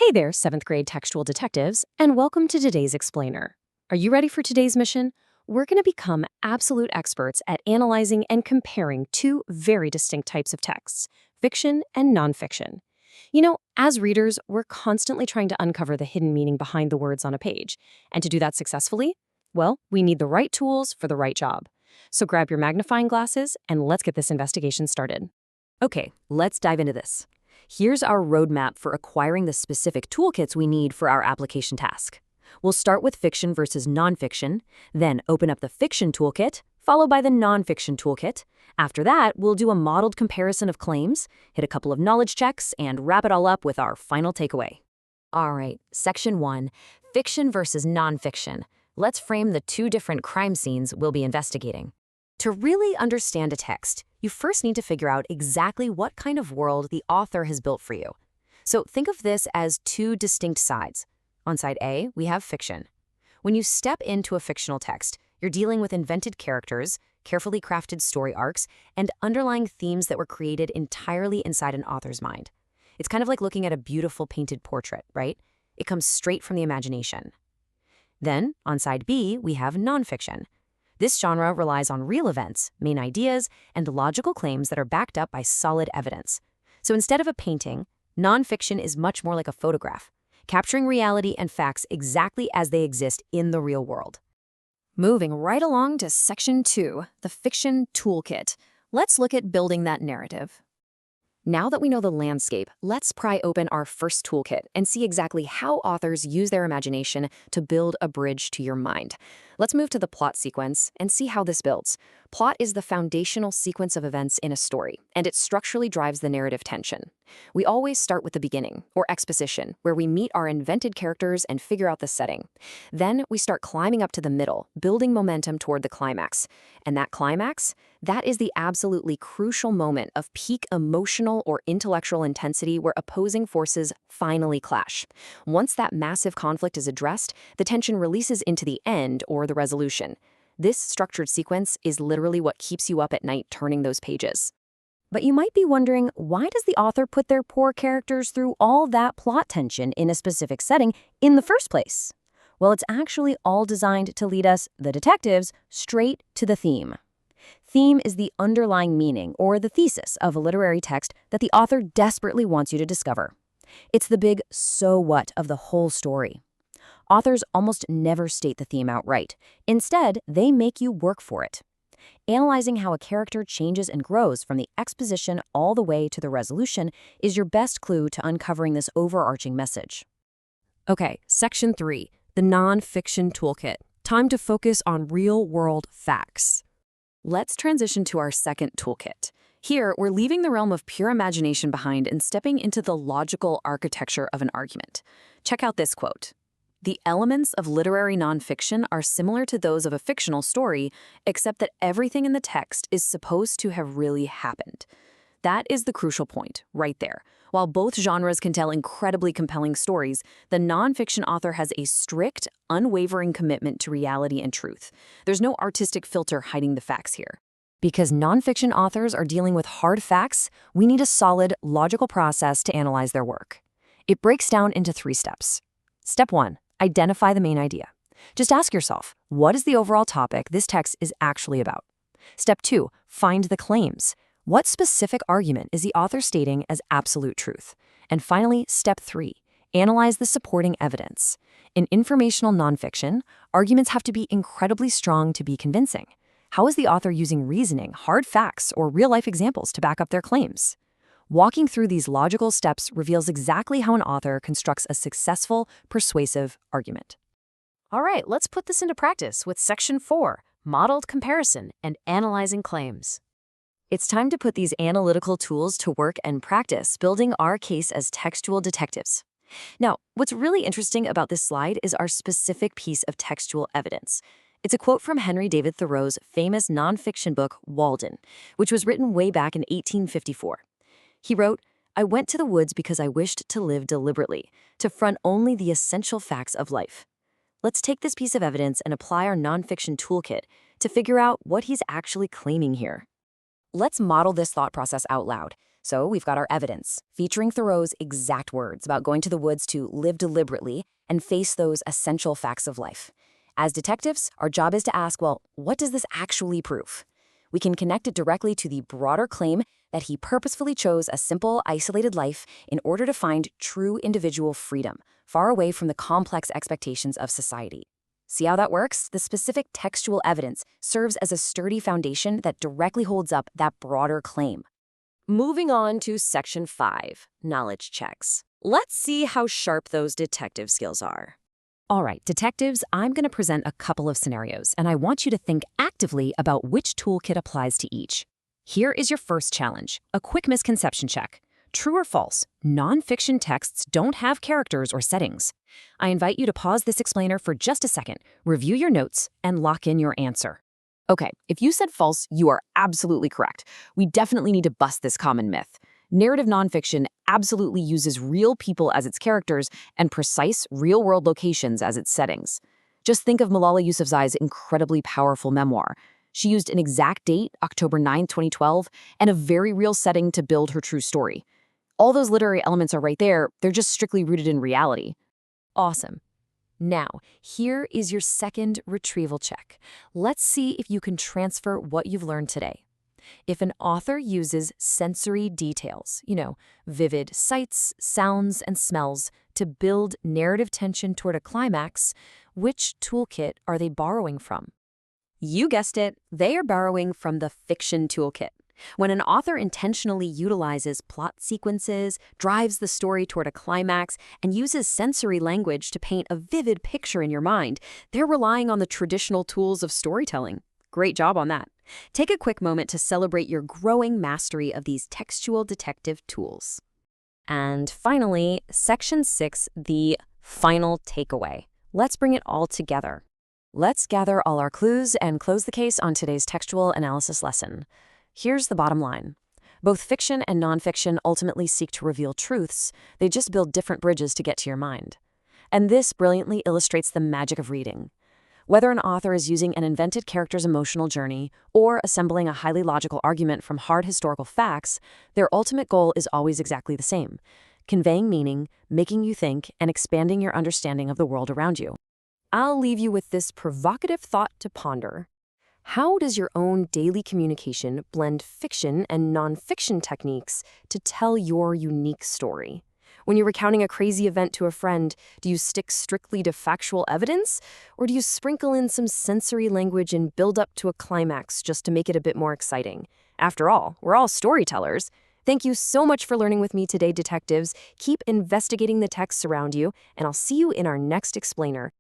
Hey there, 7th grade textual detectives, and welcome to today's explainer. Are you ready for today's mission? We're going to become absolute experts at analyzing and comparing two very distinct types of texts, fiction and nonfiction. As readers, we're constantly trying to uncover the hidden meaning behind the words on a page. And to do that successfully, well, we need the right tools for the right job. So grab your magnifying glasses and let's get this investigation started. Okay, let's dive into this. Here's our roadmap for acquiring the specific toolkits we need for our application task. We'll start with fiction versus nonfiction, then open up the fiction toolkit, followed by the nonfiction toolkit. After that, we'll do a modeled comparison of claims, hit a couple of knowledge checks, and wrap it all up with our final takeaway. All right, Section 1, Fiction versus Nonfiction. Let's frame the two different crime scenes we'll be investigating. To really understand a text, you first need to figure out exactly what kind of world the author has built for you. So think of this as two distinct sides. On side A, we have fiction. When you step into a fictional text, you're dealing with invented characters, carefully crafted story arcs, and underlying themes that were created entirely inside an author's mind. It's kind of like looking at a beautiful painted portrait, right? It comes straight from the imagination. Then, on side B, we have nonfiction. This genre relies on real events, main ideas, and logical claims that are backed up by solid evidence. So instead of a painting, nonfiction is much more like a photograph, capturing reality and facts exactly as they exist in the real world. Moving right along to Section 2, the fiction toolkit. Let's look at building that narrative. Now that we know the landscape, let's pry open our first toolkit and see exactly how authors use their imagination to build a bridge to your mind. Let's move to the plot sequence and see how this builds. Plot is the foundational sequence of events in a story, and it structurally drives the narrative tension. We always start with the beginning, or exposition, where we meet our invented characters and figure out the setting. Then we start climbing up to the middle, building momentum toward the climax. And that climax? That is the absolutely crucial moment of peak emotional or intellectual intensity where opposing forces finally clash. Once that massive conflict is addressed, the tension releases into the end or the resolution. This structured sequence is literally what keeps you up at night turning those pages. But you might be wondering, why does the author put their poor characters through all that plot tension in a specific setting in the first place? Well, it's actually all designed to lead us, the detectives, straight to the theme. Theme is the underlying meaning or the thesis of a literary text that the author desperately wants you to discover. It's the big so what of the whole story. Authors almost never state the theme outright. Instead, they make you work for it. Analyzing how a character changes and grows from the exposition all the way to the resolution is your best clue to uncovering this overarching message. Okay, Section 3, the nonfiction toolkit. Time to focus on real-world facts. Let's transition to our second toolkit. Here, we're leaving the realm of pure imagination behind and stepping into the logical architecture of an argument. Check out this quote. The elements of literary nonfiction are similar to those of a fictional story, except that everything in the text is supposed to have really happened. That is the crucial point, right there. While both genres can tell incredibly compelling stories, the nonfiction author has a strict, unwavering commitment to reality and truth. There's no artistic filter hiding the facts here. Because nonfiction authors are dealing with hard facts, we need a solid, logical process to analyze their work. It breaks down into 3 steps. Step 1. Identify the main idea. Just ask yourself, what is the overall topic this text is actually about? Step 2. Find the claims. What specific argument is the author stating as absolute truth? And finally, Step 3. Analyze the supporting evidence. In informational nonfiction, arguments have to be incredibly strong to be convincing. How is the author using reasoning, hard facts, or real-life examples to back up their claims? Walking through these logical steps reveals exactly how an author constructs a successful, persuasive argument. All right, let's put this into practice with Section 4, Modeled Comparison and Analyzing Claims. It's time to put these analytical tools to work and practice building our case as textual detectives. Now, what's really interesting about this slide is our specific piece of textual evidence. It's a quote from Henry David Thoreau's famous nonfiction book, Walden, which was written way back in 1854. He wrote, "I went to the woods because I wished to live deliberately, to front only the essential facts of life." Let's take this piece of evidence and apply our nonfiction toolkit to figure out what he's actually claiming here. Let's model this thought process out loud. So we've got our evidence, featuring Thoreau's exact words about going to the woods to live deliberately and face those essential facts of life. As detectives, our job is to ask, well, what does this actually prove? We can connect it directly to the broader claim that he purposefully chose a simple, isolated life in order to find true individual freedom, far away from the complex expectations of society. See how that works? The specific textual evidence serves as a sturdy foundation that directly holds up that broader claim. Moving on to Section 5, Knowledge Checks. Let's see how sharp those detective skills are. All right, detectives, I'm going to present a couple of scenarios, and I want you to think actively about which toolkit applies to each. Here is your first challenge, a quick misconception check. True or false, nonfiction texts don't have characters or settings. I invite you to pause this explainer for just a second, review your notes, and lock in your answer. Okay, if you said false, you are absolutely correct. We definitely need to bust this common myth. Narrative nonfiction absolutely uses real people as its characters and precise, real-world locations as its settings. Just think of Malala Yousafzai's incredibly powerful memoir. She used an exact date, October 9, 2012, and a very real setting to build her true story. All those literary elements are right there, they're just strictly rooted in reality. Awesome. Now, here is your second retrieval check. Let's see if you can transfer what you've learned today. If an author uses sensory details, vivid sights, sounds, and smells to build narrative tension toward a climax, which toolkit are they borrowing from? You guessed it, they are borrowing from the fiction toolkit. When an author intentionally utilizes plot sequences, drives the story toward a climax, and uses sensory language to paint a vivid picture in your mind, they're relying on the traditional tools of storytelling. Great job on that. Take a quick moment to celebrate your growing mastery of these textual detective tools. And finally, Section 6, the final takeaway. Let's bring it all together. Let's gather all our clues and close the case on today's textual analysis lesson. Here's the bottom line. Both fiction and nonfiction ultimately seek to reveal truths, they just build different bridges to get to your mind. And this brilliantly illustrates the magic of reading. Whether an author is using an invented character's emotional journey or assembling a highly logical argument from hard historical facts, their ultimate goal is always exactly the same: conveying meaning, making you think, and expanding your understanding of the world around you. I'll leave you with this provocative thought to ponder. How does your own daily communication blend fiction and nonfiction techniques to tell your unique story? When you're recounting a crazy event to a friend, do you stick strictly to factual evidence? Or do you sprinkle in some sensory language and build up to a climax just to make it a bit more exciting? After all, we're all storytellers. Thank you so much for learning with me today, detectives. Keep investigating the texts around you, and I'll see you in our next explainer.